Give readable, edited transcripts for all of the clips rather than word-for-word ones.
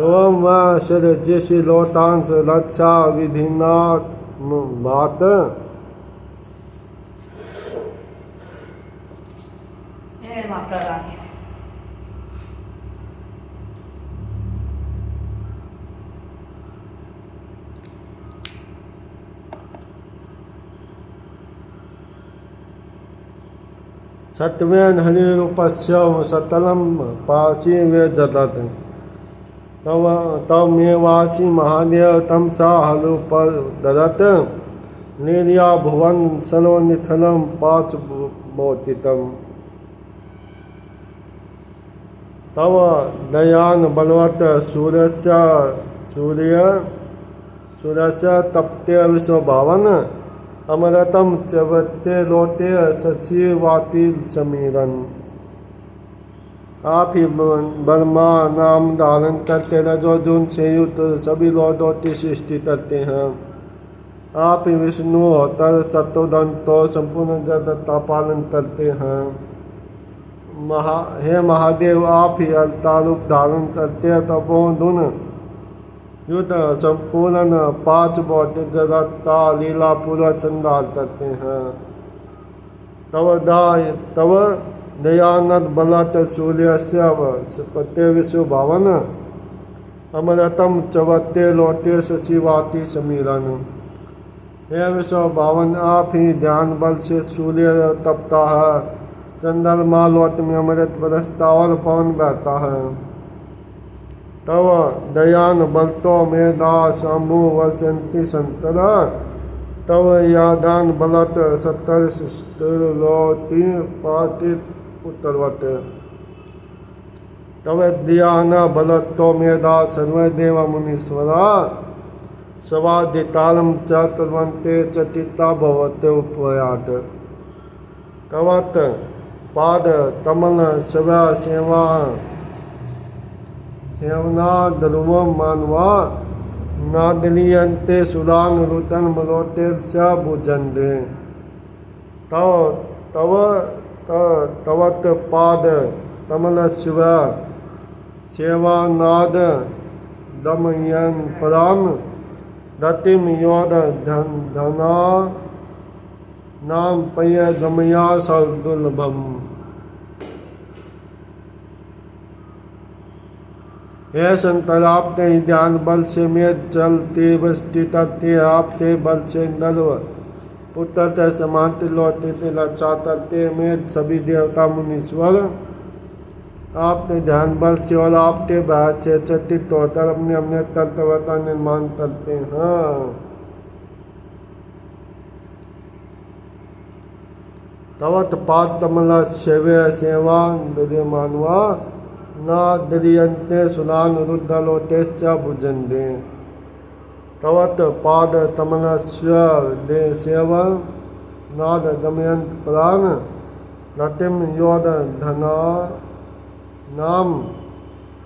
एवं शर जैसे लोतांश रक्षा विधिना बात माता रानी सत्यवेन हरिरूपस्यम सतलम पासी वे जदत तव मे वाची महादेव तम सा हलूप ददत निर्या भुवन सलो निखलम पाच मोतितम तव दयान बलवत सूर्यस्य तप्ते विश्वभावन अमृतम चवते लोते सचिवाति समीरन आप ही ब्रह्मा नाम धारण करते रजो जून से युक्त सभी लौटों सृष्टि करते हैं। आप ही विष्णु होतर सत्वदंतो संपूर्ण जगत का पालन करते हैं। हे महादेव आप ही अवतार रूप धारण करते तपोधुन युद्ध संपूर्ण पांच भौतिक जगत का लीला पूरा संहार करते हैं। तव दयानंद बलत सूर्यस्य पते विश्व भावन अमृतम चवते लोटे सचिवाति समीरन हे विश्व भावन आप ही ध्यान बल से सूर्य तपता है, चंद्रमा लोट में अमृत बरसता और पवन बहता है। तव दयान बलतो में दास अम्बु वसंती संतरा तव यादान बलत सत्तर लोती पातित उत्तरवत तव दियाना बलतो में दास सर्वदेव मुनीश्वरा सवादितालम चतुर्वंते चटिता भवते उपयात तवत पाद कमल शिवा सेवा सेवना दरुवम मानवा नादलियंते सुरान रुतन मलोटे भुजंदे तवत पाद कमल शिव सेवा नाद दमयन पराम दतिम योद धना नाम पय गमया सदुर्लभम हे संतर आपने ध्यान बल से मेद चलते बस्ती तरते आपसे बल से नर्व पुत्र समांत लौटे थे लक्षा तरते मेद सभी देवता मुनीश्वर आपने ध्यान बल से और आपके बाद से चटित होकर अपने अपने तत्व का निर्माण करते हैं। तवत पाद कमला सेवे सेवा मानवा न दरियंते सुनान रुद्रलोटेश्च भुजंदे तवत पाद तमनस्य दे सेव नाद दमयंत प्राण रतिम योद धना नाम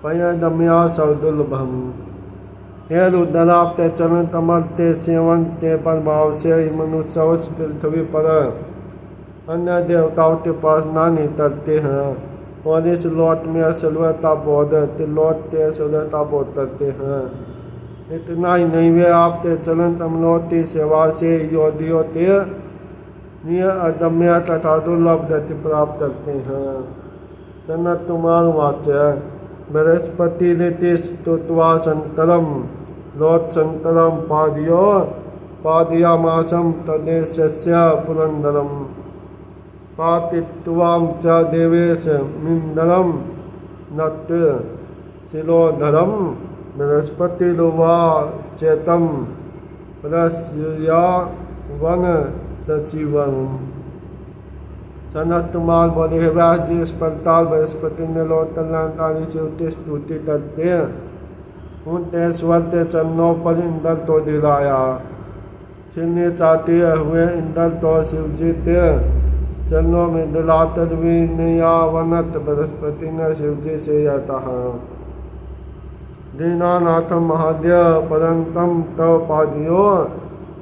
पयदम्या सदुर्लभम हे रुद्राप्ते चरण कमल ते सेवन के प्रभाव से मनुष्य उस पृथ्वी पर अन्य देवताओं के पास ना नहीं तरते हैं और इस लौट में असलवता बोध लौट के असलवता बोध करते हैं। इतना ही नहीं वे आपके चरण कमलों की सेवा से योधियों के अदम्य तथा दुर्लभ गति प्राप्त करते हैं। सनत कुमार वाच्य बृहस्पति रीति स्तुत्वा संतरम लोट संतरम पादियामासम तदेशस्य पुरंदरम पातित्वाम च देवेश मिंदरम नत्य शिलोधरम बृहस्पति रुवा चेतम प्रस्या वन सचिवम सनत कुमार बोले हे व्यास जी इस प्रकार बृहस्पति ने लोटनाकारी से उठी स्तुति करते उनते स्वर के चरणों पर इंद्र तो दिलाया सिरने चाहते हुए इंद्र तो शिव जी ते चरणों में दिलातर भी नियावनत बृहस्पति ने शिव जी से यह कहा दीनानाथम महादेव परंतम तव पादियो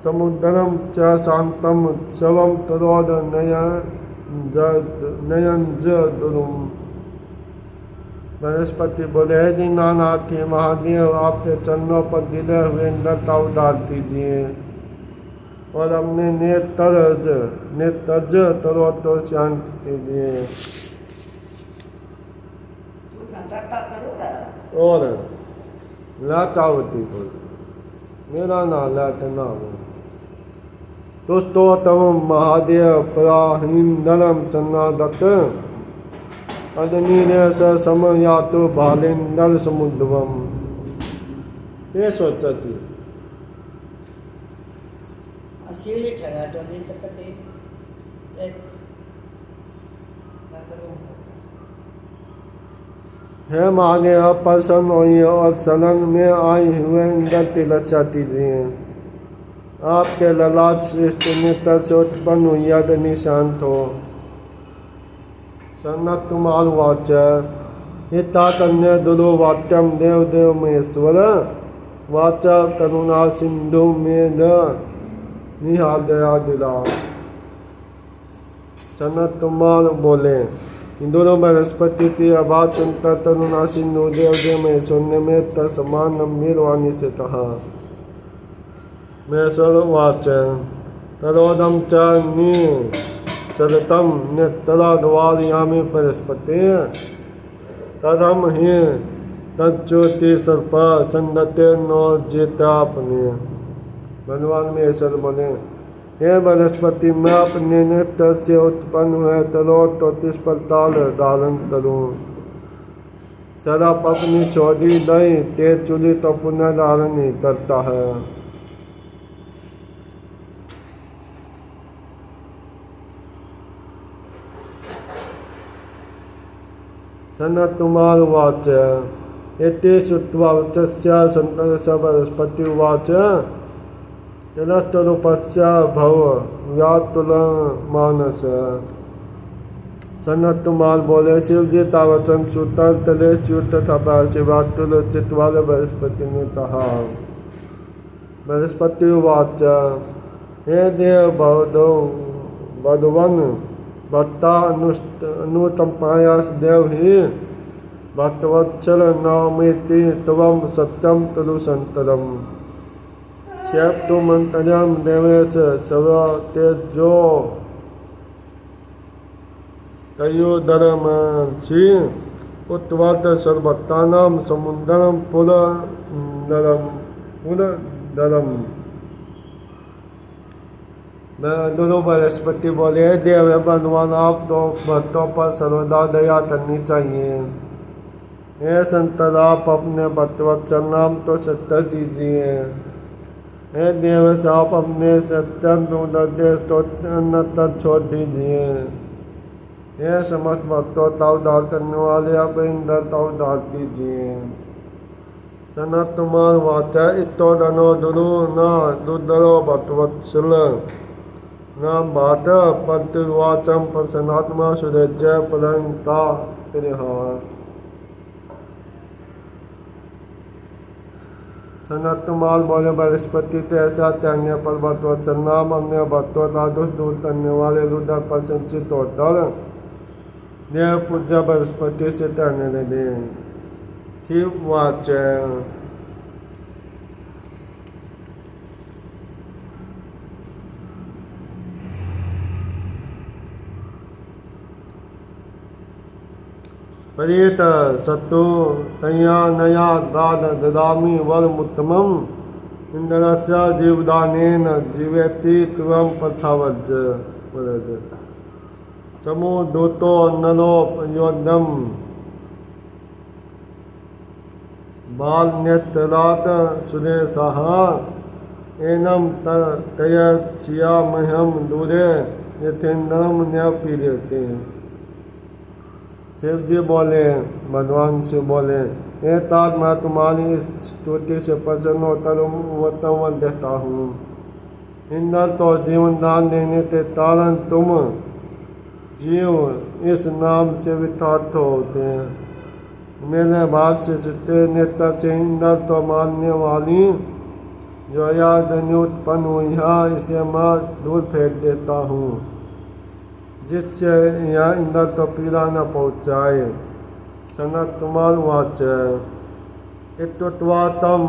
समुद्रम च शांतम शवम तरोद नयन जदुरुम बृहस्पति बोले, हे दीनानाथ महादेव, आपके चरणों पर गिरे हुए इंद्रताव डाल दीजिए और अपने नेत्रज तरो तो शांत कीजिए। तू संकल्प करोगा। और लाटावती बोल, मेरा ना लाट ना हो। दोस्तों तम महादेव पराहीन नरम सन्नादत अदनीर स समयातो भालेन्दर समुद्रम। ये सोचा थी सीढ़ी ठगा तो नहीं सकते। है मांगे प्रसन्न होइए और सलन में आई हुए इंद्र तिलक दीजिए। आपके ललाट श्रेष्ठ नेत्र से उत्पन्न हुई अग्नि शांत हो। सन्नत कुमार वाच हिता कन्या दुरो वाक्यम देव देव महेश्वर वाचा करुणा सिंधु में निहाल दया दिला। सन्नत कुमार बोले, इंदुरो बृहस्पति थी अभा चिंता तरुणा सिंधु देव देव महेश्वर ने में समान गंभीर वाणी से कहा। महेश्वर वाच तरोदम च निसरतम नेत्राद्वारयामि बृहस्पति तदम ही तज्ज्योति सर्प संदते नो जेतापने। भगवान महेश्वर बोले, हे बृहस्पति, मैं अपने नेत्र से उत्पन्न हुए तलोट तो तिस पर ताल धारण करूं। सरप अपनी छोड़ी दई तेज चुली तो पुनः धारण नहीं करता है। सनत कुमार उवाच एते श्रुत्वा वचस्य सन्तस्य बृहस्पति उवाच तिरस्तरूपस्य भव व्याकुलमानस। सनत कुमार बोले, शिव जी का वचन सुतर तले च्युत था शिवातुल चित्त वाले बृहस्पति ने कहा। बृहस्पति उवाच हे देव भगवन भक्ता अनुतपायास देव ही भक्तवत्सल नवमेति तवम सत्यम तनु संतरम शैप्तु मंतरम देवेश सव तेजो तयोदरम श्री उत्वर्त सर्वभक्तानाम समुद्रम पुरदरम। दोनों बृहस्पति बोले, देव भगवान, आप तो भक्तों पर सर्वदा दया करनी चाहिए। हे संतर, आप अपने भक्तवत्सल नाम तो सत्य दीजिए। हे देव, आप अपने सत्य देश तो अन्यत्र छोड़ दीजिए। हे समस्त भक्तों ताव दाल करने वाले, आप इंद्र ताव दाल दीजिए। सनत कुमार वाचा इतो धनो दुरु न दुर्धरो भक्तवत्सल न बाट प्रतिवाचम प्रसन्नात्मा सुरजय परंता परिहार। सनत कुमार बोले, बृहस्पति तो ऐसा त्यागने पर भक्तवत्सल नाम अपने भक्तों का दुख दूर करने वाले रुद्र पर संचित होकर देव पूज्य बृहस्पति से त्यागने लगे। शिव वाच परेत सत्तो तया नया दान ददामि वरमुत्तमम् इंद्रस्य जीवदानेन जीवेति त्वं पथावज वरज। समो दोतो नलो योद्धम बाल नेत्रात सुरेशः एनम तयस्यामहं दूरे यथेन्द्रम न्यापीयते। शिव जी बोले, भगवान शिव बोले, हे तात, मैं तुम्हारी इस स्तुति से प्रसन्न होकर वतन देता हूँ। इंद्र तो जीवन दान देने के कारण तुम जीव इस नाम से विख्यात होते हैं। मेरे भाव से चिट्टे नेता से इंद्र तो मानने वाली जो याद उत्पन्न हुई है, इसे मैं दूर फेंक देता हूँ, जिससे यह इंद्र तो पीड़ा न पहुँचाए। सनत्कुमारुवाच इत्युक्त्वा तं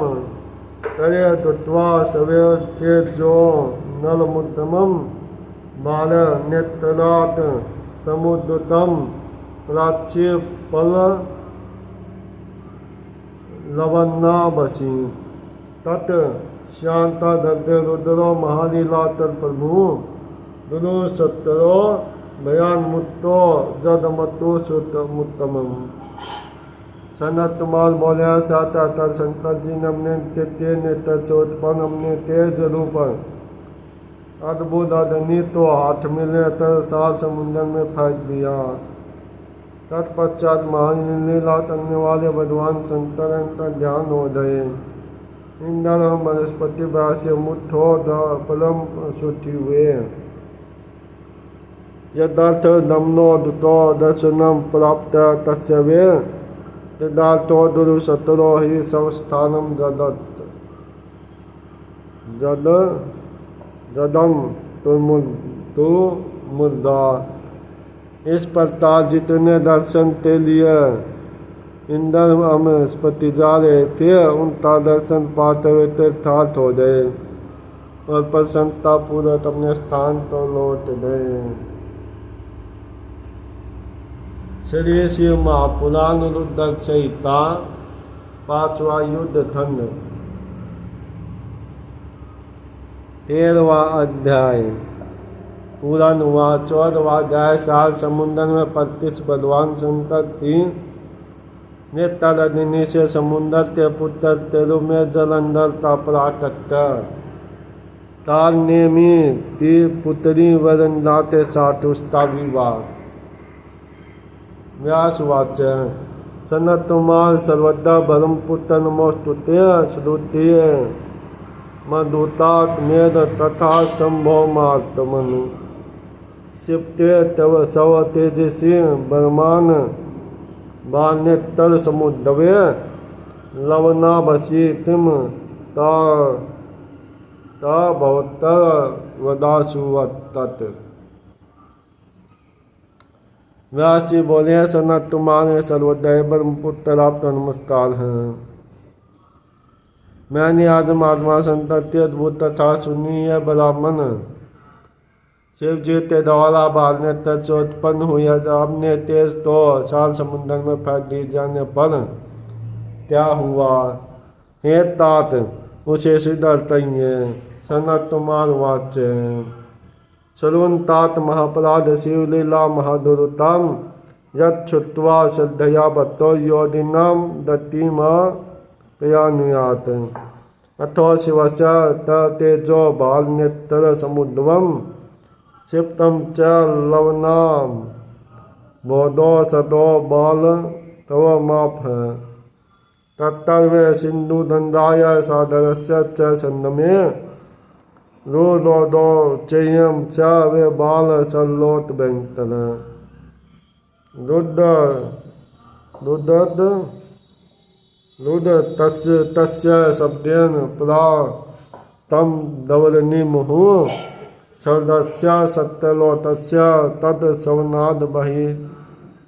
तर्ह्यदुत्वा सवेतेजो नलमुद्गमं बालनेत्रात् समुद्धृतं प्राच्यफललवन्नाभसि तत् शान्तदर्दरुद्रो महालीलातत्प्रभुः दुरुसत्तरो भयान्मुक्तो जदमतो सुतमुत्तमम्। सनत्कुमार बोले साता तर शंकर जी ने हमने तेते नेत्र से उत्पन्न हमने तेज रूप अद्भुत अदनी तो हाथ मिले तर साल समुद्र में फेंक दिया। तत्पश्चात महालीला करने वाले भगवान शंकर का ध्यान हो गए। इंद्र वनस्पति से मुठो परम शुद्धि हुए। यदर्थ दमनो दुतो दर्शनम प्राप्त तस्य वे तदातो दुरुसतरो ही संस्थानम जदम तु मुद्दा। इस प्रकार जितने दर्शन के लिए इंद्र वनस्पति जा रहे थे उनका दर्शन पाते हुए तीर्थार्थ हो गए और प्रसन्नता पूर्वक अपने स्थान तो लौट गए। श्री शिव महापुराण रुद्र संहिता 5वां युद्ध खंड 13वां अध्याय। पुराण हुआ 14वां अध्याय। साल समुद्र में प्रतिष्ठ भगवान शंकर थी। नेत्र अग्नि से समुद्र के पुत्र तेरु में जल अंदर था प्राकट। काल नेमी की पुत्री वरंदा के साथ उसका विवाह। व्यासवाच सनत्कुमार सर्वदा ब्रह्मपुत्र नमोस्तुते श्रुति मधुतात् मेद तथा संभव मातमनु शिवते तव सव तेजसी बर्मान बानेतर समुद्रवे लवनाभसी तिम ता भवतर वदासुवत्तत्। व्यास जी बोले सनत्कुमार सर्वोदय ब्रह्मपुत्र आपका नमस्कार है। मैंने आज महात्मा संतति अद्भुत तथा सुनी है ब्राह्मण शिव जी के द्वारा बालनेत्र से उत्पन्न हुई आपने तेज तो साल समुद्र में फेंक दी जाने पर क्या हुआ। हे तात उसे सिद्धार्थ्य सनत्कुमार वाच श्रवन्तात महापराध शिवलीला महादुरुताम यच्छ्रुत्वा श्रद्धया भक्तो योगिनां दत्तिम प्रयानुयात् अथो शिवस्य तेजो बालनेत्र समुद्रम क्षिप्तं च लवनां बोधो सदो बाल तव माप तत्तर्वे सिन्धुदण्डाय सादरस्य च संदमे रुदो चयम च वे बाल सल्लोत बैंतर रुद तस्य शब्देन प्रा तम दवलनिमुहु सर्दस्य सत्यलोतस्य तद सवनाद बहि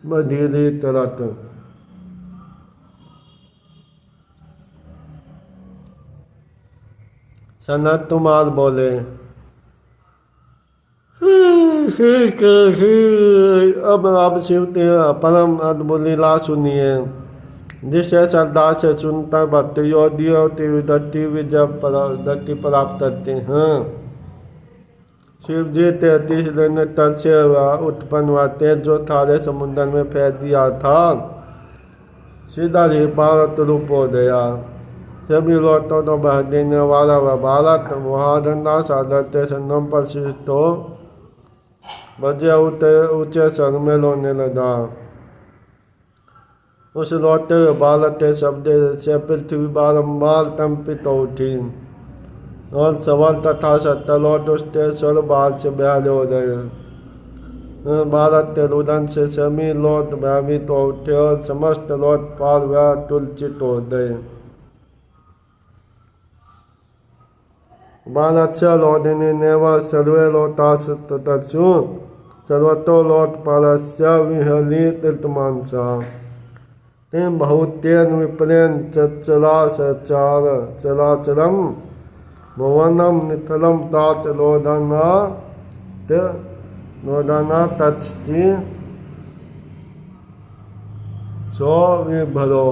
बधीरी तरत। सनत्कुमार बोले अब शिव के परम अद्भुत लीला सुनिए जिसे श्रद्धा से सुनता भक्त योगियों की दत्ति प्राप्त करते हैं। शिव जी तेतीस नेत्र से उत्पन्न हुआ तेज जो थारे समुद्र में फेंक दिया था सीधा ही भारत रूप हो गया। सभी लोटों तो बह देने वाला वह भारत महाधना साधरते संगम पर शिष्टो बजे ऊंचे स्वर में लोने लगा। उस लौटे हुए बालक के शब्द से पृथ्वी बारम्बार कंपित उठी और सवाल तथा सत्यलोट उसके स्वर बाल से बहले हो गए। भारत के रुदन से सभी लोट भयभीत हो उठे और समस्त लोट पार वह तुलचित हो गए। बालस्य लोडिनी नेव सर्वे लोटास्तु सर्वतो लोटपालस्य विहली तीर्थमांसा। हिम बहुतेन विपरेण चलाचलम भुवनम नितलम तात लोदना तच्चि सो विभरो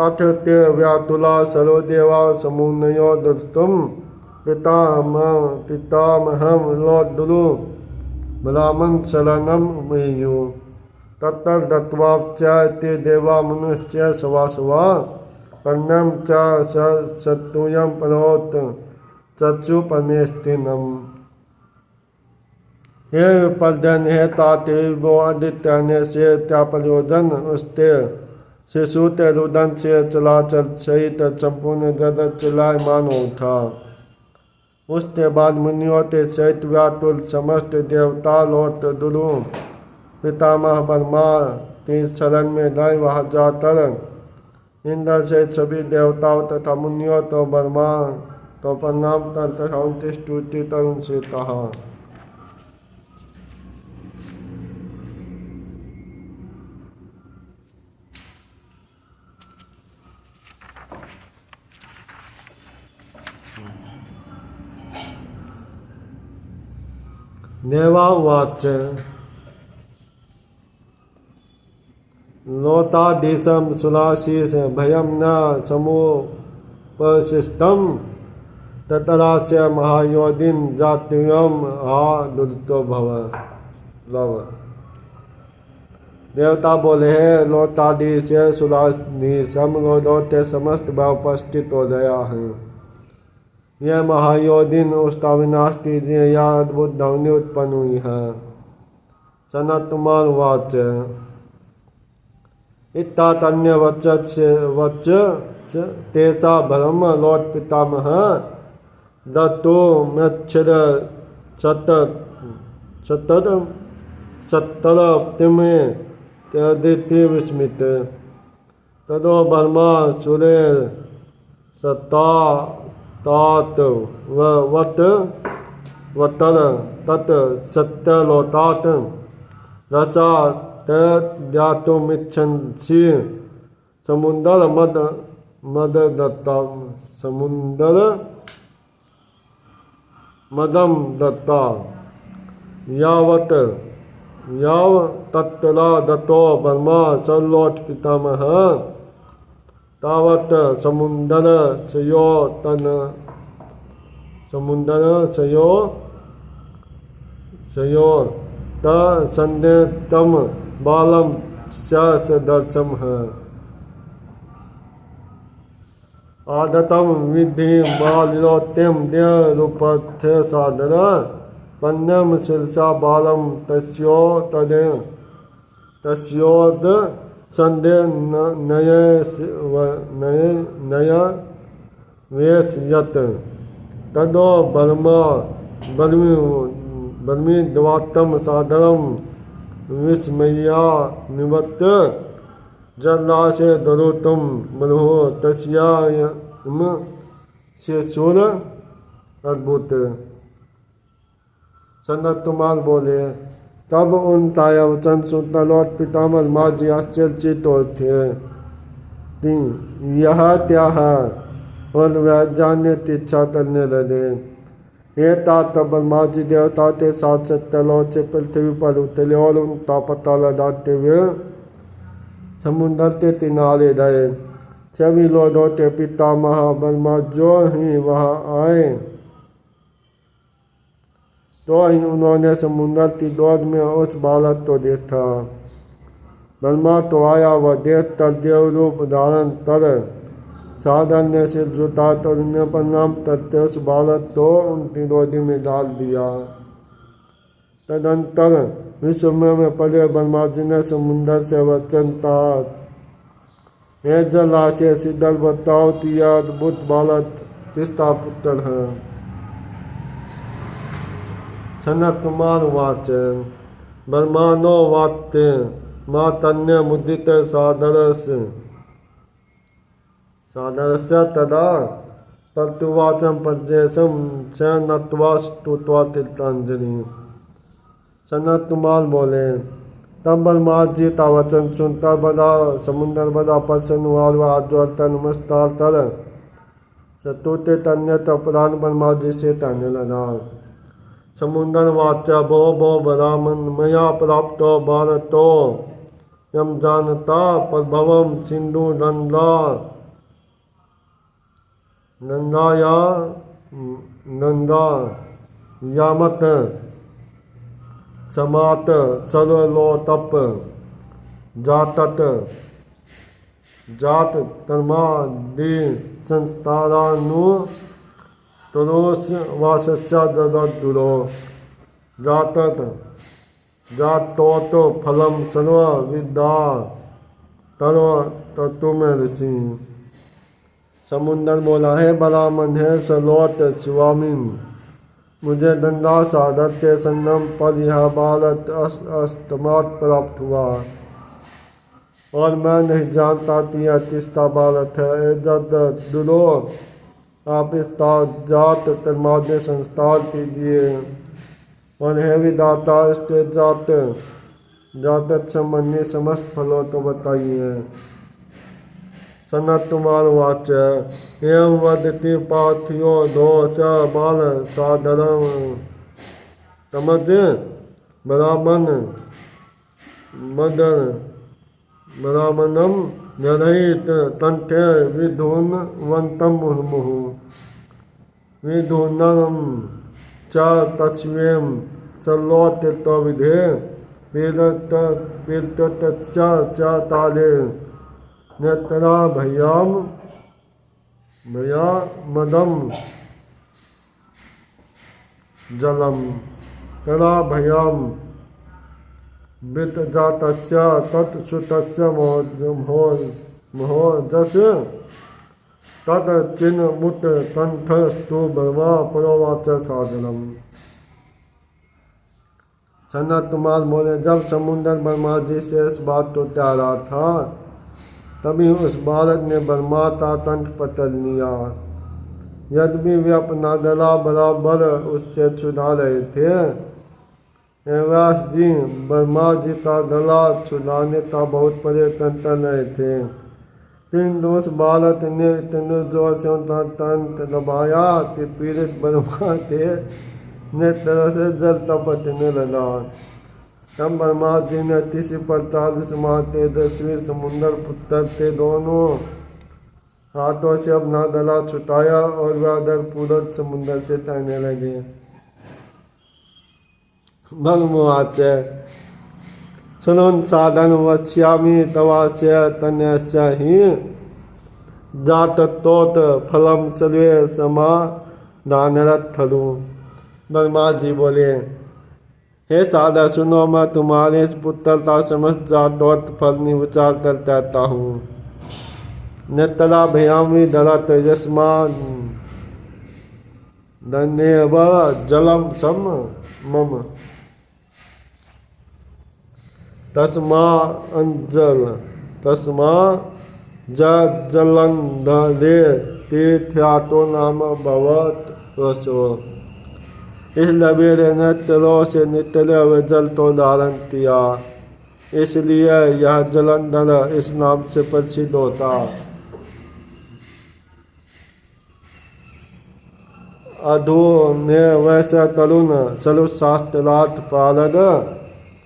अथ ते व्यातुला सर्वदेवा समुन्नयो दुष्टुम पितामहम लोदुलु ब्राह्मण शरणम मेयु तत्तर दत्वा च ते देवा मनुश्च सवासवा पन्नम च सत्तुयम परोत चक्षु परमेस्तिनम हे विपर्जन हे ताते वो आदित्य से त्या प्रयोजन उसते शिशु ते रुदन से चलाचल सहित संपूर्ण जगत चलायमान उठा। उसके बाद मुनियों के सहित व्याकुल समस्त देवता लौट दुरु पितामह ब्रह्मा की शरण में गए। वहाँ जाकर इंद्र से सभी देवताओं तथा मुनियों तो ब्रह्मा तो प्रणाम कर तथा उनकी स्तुति कर उनसे कहा। देवावाच लोताधीशं सुराशीष भयं न समुपशिष्टं ततरास्य महायोगिन जातुयम आ दुर्तो भव लव। देवता बोले हैं लोताधीश सुराधीशम लोदोते समस्त भाव उपस्थित हो गया है। यह महायोगिन उसका विनाश कीजिए या अद्भुत ध्वनि उत्पन्न हुई है। सनत कुमार वाच इत्ता तन्य वच तेसा ब्रह्म लोट पितामह दत्तो मच्छर सत्तर तिमे तदिति विस्मित तदो ब्रह्मा सूर्य सत्ता तात वतर तत् सत्यलोतात रसा तत्यातुमिच्छन्सि समुन्दर मद दत्ता समुन्दर मदम दत्ता याव तत्तला दत्तो ब्रह्मा सल्लोट पितामह तावत समुन्दर सयो तम बालम दर्शम है आदतम विधि बालोत्यम देह रूपथ्य साधन पन्यम शीर्षा बालम तस्योद संदेह नय वेशयत तदो बर्मी द्वातम साधरम विस्मया निवत्त जलाशे दरुतम मनो तस्याम शिशुर अद्भुत। सनत कुमार बोले तब उन ताया वचन सुनता लौट पितामह माँ जी आश्चर्यचकित थे कि यह क्या है और वह जानने की इच्छा करने लगे। हे तात ब्रह्मा जी देवता के साथ सत्यलोक से पृथ्वी पर उतरे और उनका पता लगाते हुए समुद्र के किनारे गए। सभी लोगों के पितामह ब्रह्मा जो ही वहाँ आए तो ही उन्होंने समुद्र की दौड़ में उस बालक को देखा। ब्रह्मा तो आया वह देख कर देव रूप धारण कर साधन ने सिर जुटा तो उन्हें प्रणाम करते उस बालक को उनकी गोदी में डाल दिया। तदंतर विश्व में पड़े ब्रह्मा जी ने समुद्र से वचन कहा हे जलाशय शीतल बताओ कि यह अद्भुत बालक किसका पुत्र है। सनत कुमार वाच ब्रह्मानो वात्य माँ तन्य मुदित सादरस्य तदा तत्वाचम प्रदेशम स नत्वा स्तुत्वा तीर्थांजलि। सनत कुमार बोले तब ब्रह्मा जी का वचन सुनकर बड़ा समुद्र बड़ा प्रसन्न हुआ और वह हाथ जोड़कर नमस्कार कर सतुते तन्यत अपराध ब्रह्मा जी से कहने लगा। समुद्र वाचा बो ब्राह्मण मया प्राप्त भारतो यम जानता प्रभवम सिंधु नंदाया नंदा यामत समात सर्वलोतप जातत जात कर्मादि संस्कारानु तरोस वासस्या ददुरो जातत जातोत फलम सर्व विद्या तरो तत्व में ऋषि। समुद्र बोला है ब्राह्मण है सलोट स्वामीन मुझे दंडा साधत्य संगम पर यह भारत अस्तमात प्राप्त हुआ और मैं नहीं जानता कि यह किसका भारत है। जद दुलो आप इस जात कर्माद्य संस्कार कीजिए और हे विदाता इसके जात संबंधी समस्त फलों को बताइए। सनत कुमार वाच एवं वदति पार्थियो दोष बाल साधरम समझ ब्राह्मण मदन ब्राह्मणम निर्हित कंठे विधूनवंतम मुहुर्मुहु विधूनम च तस्वेम सल्लोटितो विधे पीर्तस्य च ताले नेत्रा भैया मदम जलम तरा भयाम वित जातस्य तत्सुतस्य मोहजस तत् चिन्मुत कंठस्तु ब्रह्मा परोवाच साधनम। सनत कुमार बोले जब समुद्र ब्रह्मा जी से इस बात को कह रहा था तभी उस बालक ने ब्रह्मा का कंठ पकड़ लिया। यद्यपि वे अपना गला बराबर उससे छुड़ा रहे थे। व्यास जी ब्रह्मा जी का गला छुड़ाने का बहुत प्रयत्न कर रहे थे किंतु उस बालक ने इतने जोर से उनका कंठ दबाया कि पीड़ित ब्रह्मा के नेत्र से जल टपकने लगा। तब ब्रह्मा जी ने किसी प्रकार उस तेजस्वी समुद्र पुत्र के दोनों हाथों से अपना गला छुटाया और वह दरपूर्वक समुद्र से तैरने लगे। ब्रह्मवाच सुनोन साधन वक्ष्यामि तवास्य तन्यस्य हि जाततोत फलम सर्वे समाधानरथरु। ब्रह्मा जी बोले हे साधक सुनो मैं तुम्हारे इस पुत्र का समस्त जातोत फल विचार कर कहता हूँ। नेत्रा भयामी दरत यस्मान धन्यव जलम सम मम तस्मा अंजल तस्मा जलंधरे तीर्थयातो नाम भवत रसो। इस लबेरे ने तिलों से नितले हुए जल को धारण किया इसलिए यह जलंधर इस नाम से प्रसिद्ध होता। अधो ने वैसे तरुण सलुशास्त्रार्थ पारद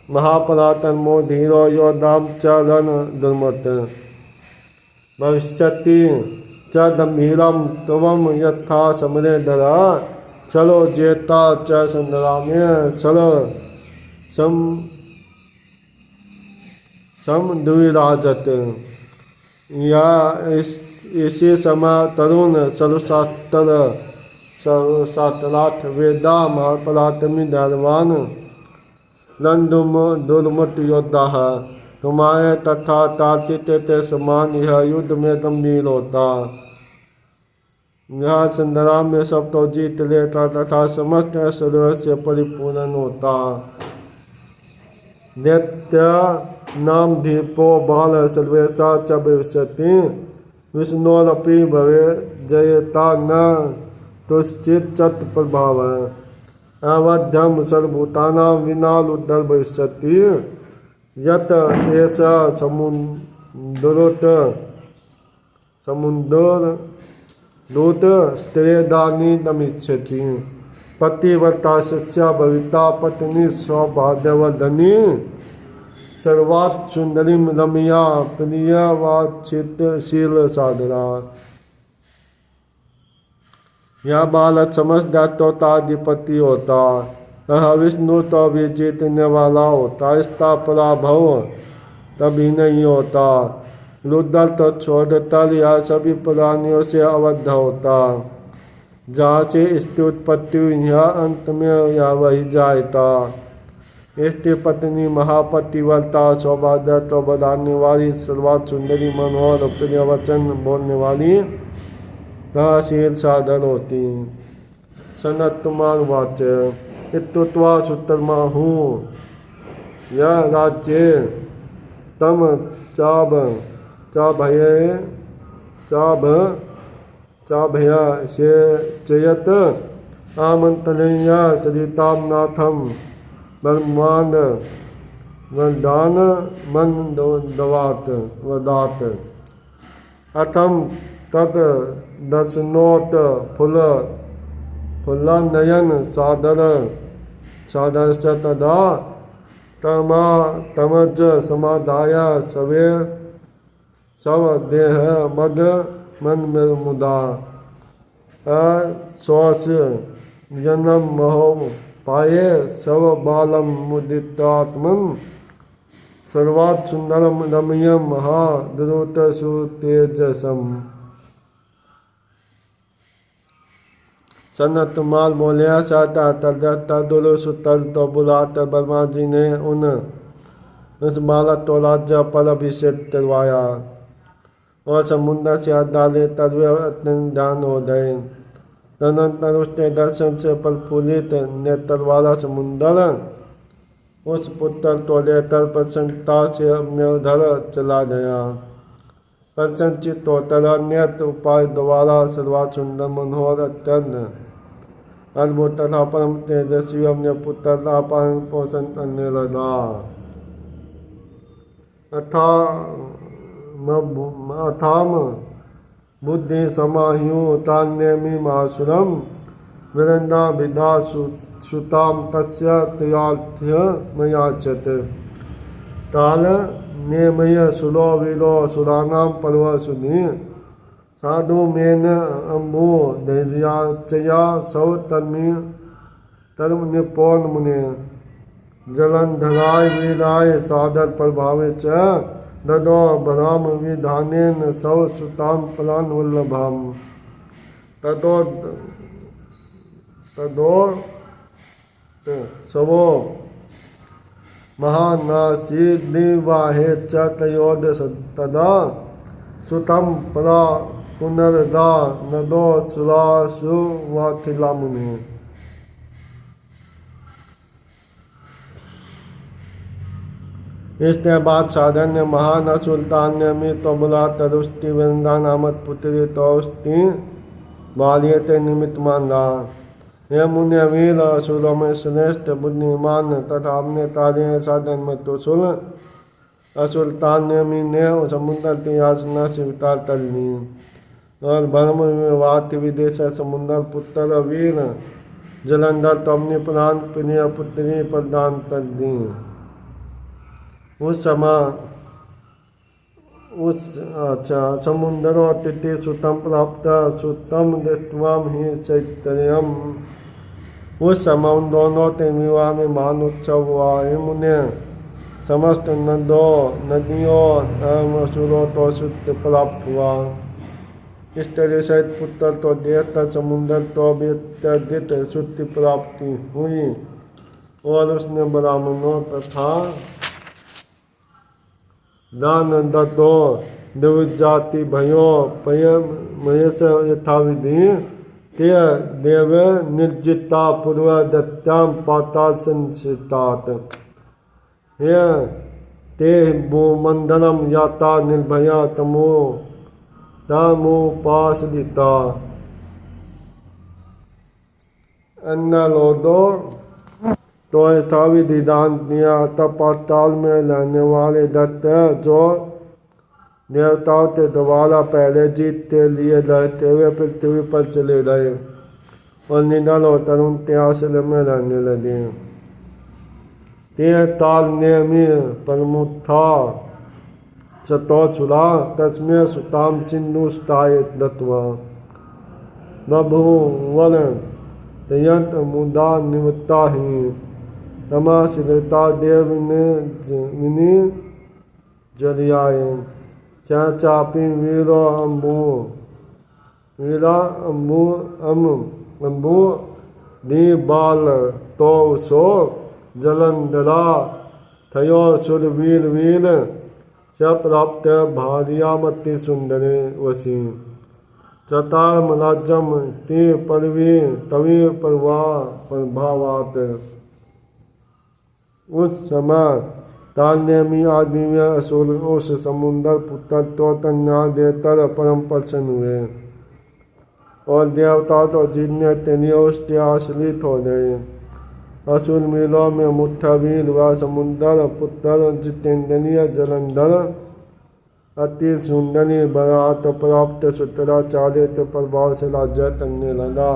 महापरातन मोधीरो यो नाम चरण दुर्मत भविष्यति च गंभीरम तवम यथा समरे धरा चलो जेता च संग्राम्य चलो सम द्विराजत। या इसी समय तरुण सर्वशास्त्रार्थ वेदा महापराक्रमी धैर्यवान नंदुम दुर्मत योद्धा है। तुम्हारे तथा कार्तिक के समान यह युद्ध में गंभीर होता। यह संग्राम में सब तो जीत लेता तथा समस्त ऐश्वर्य से परिपूर्ण होता। दैत्य नाम दीपो बाल सर्वेशा च भविष्यति विष्णोरपि भवे जयता न तुश्चित चत प्रभाव अवध्यम सर्वभूतानां विनाल उद्धर भविष्यति यत एष समुद्रोत स्त्रेदानी नमिच्छति पतिव्रता शिष्या भविता पत्नी सौभाग्यवर्धनी सर्वात् सुंदरीम रमया प्रियवाचितशील साधना। यह बालक समझदार तोताधिपति होता, वह विष्णु तो भी जीतने वाला होता, इसका पराभव तभी नहीं होता। रुद्र तो छोड़कर यह सभी प्राणियों से अवध होता, जहाँ से इसकी उत्पत्ति हुई यह अंत में यह वही जाएगा। इसकी पत्नी महापतिव्रता सौभाग्य तो बढ़ाने वाली सर्वात सुंदरी मनोहर प्रिय वचन बोलने वाली शील साधन होती। सनत कुमार वाच इत्युक्त्वा सुतर्मा हूँ यह राज्य तम चाभय से चयत आमंत्रणीय सरिताम नाथम ब्रह्मांड वरदान मन वदात अथम तत् दर्शनोत फुल्लनयन सादर से तदा तमज समाधाय सवे सब देह मद मन में मुदा श्वास जन्म महो पाए सब बालम मुदितात्मन सर्वात् सुंदरम रमयम महाद्रुत सुतेजसम। सनत माल बोलिया साता तदुल सुतल तो बुलाकर ब्रह्मा जी ने उस बालक तो राज्य पर अभिषेक करवाया और समुद्र से हाथ डाले तब वे अत्यंत ध्यान हो गए। तदनंतर उसके दर्शन से प्रफुल्लित नेत्र वाला समुद्र उस पुत्र को लेकर प्रसन्नता से अपने उधर चला गया। प्रसन्नचित होकर नेत्र उपाय द्वारा सर्वात सुंदर मनोहर अत्यंत अद्भुत तथा परम तेजस्वी अपने पुत्र का पालन पोषण करने लगा। अथाम बुद्धि समाह्युतान्यमी महासुरम विरंदा विदा सुताम तस्य त्रियार्थ्य मयाचत ताल नेमय सुलो वीरो सुरानाम पर्व सुनि साधु मेन अम्बु धैर्याचया सौ तर्म निपोन मुने जलंधराय वीराय सादर प्रभावे च ददो भराम विधानेन सौ सुताम पलान वल्लभाम तदो सवो महानासी दिवाहे च तयोद तदा सुतम परा पुनर्दा नदो सुरासु वाथिला मुनि। इसके बाद साधन ने महान सुल्तान ने में तो बुला तरुष्टि वृंदा नामक पुत्री तो उसकी बालियते निमित्त माना। यह मुनि वीर असुरों में श्रेष्ठ बुद्धिमान तथा अपने तारे साधन में तो असुल्तान ने समुद्र की याचना स्वीकार कर ली और ब्रह्म विवाद विदेश समुद्र पुत्र वीर जलंधर तो अपनी प्राण प्रिय पुत्री प्रदान कर दी। उस समय समुद्रो तिथि सुतम प्राप्त सुतम दृष्टवाम ही चैतन्यम। उस समय उन दोनों के विवाह में महान उत्सव हुआ। मुने समस्त नदियों असुरों तो शुद्ध प्राप्त हुआ। इस तरह से पुत्र तो देवता समुद्र तो भी अत्यधिक शुद्धि प्राप्ति हुई और उसने ब्राह्मणों तथा दान दत्तो देवजाति भयो महेश यथाविधि ते देव निर्जिता पूर्व दत्याम पाताल संसितात हे ते भूमंडलम याता निर्भया तमोपासदिता अन्नलोदो तो यथाविधि दान दिया। तब पाताल में रहने वाले दैत्य जो देवताओं के द्वारा पहले जीत के लिए रहते हुए पृथ्वी पर चले गए और निडर होकर उनके आश्रय में रहने लगे। ते ताल नेमि परमुत्था सतोचुला तस्में सुताम सिंधु स्थाय दत्वा बभुवन यंत मुदा निमित्ता ही तमाश्रिता देव विनि जरियाय चापी वीरो अम्बु दीबाल तो सो जलंधरा थयो सुरवीर वीर स प्राप्त भार्यामति सुंदरी वसी चतारम राज्यम ते परवी तवी प्रभावात। उस समय तालनेमी आदि में असुर उस समुद्र पुत्र तो तन्या देकर परम प्रसन्न हुए और देवता तो जीतने के लिए उसके आश्रित हो गए। असुर मिलों में मुठ्ठावीर व समुद्र पुत्र जितेंद्रिय जलंधर अति सुंदरी बरात प्राप्त सूत्राचार्य के प्रभाव से राज्य करने लगा।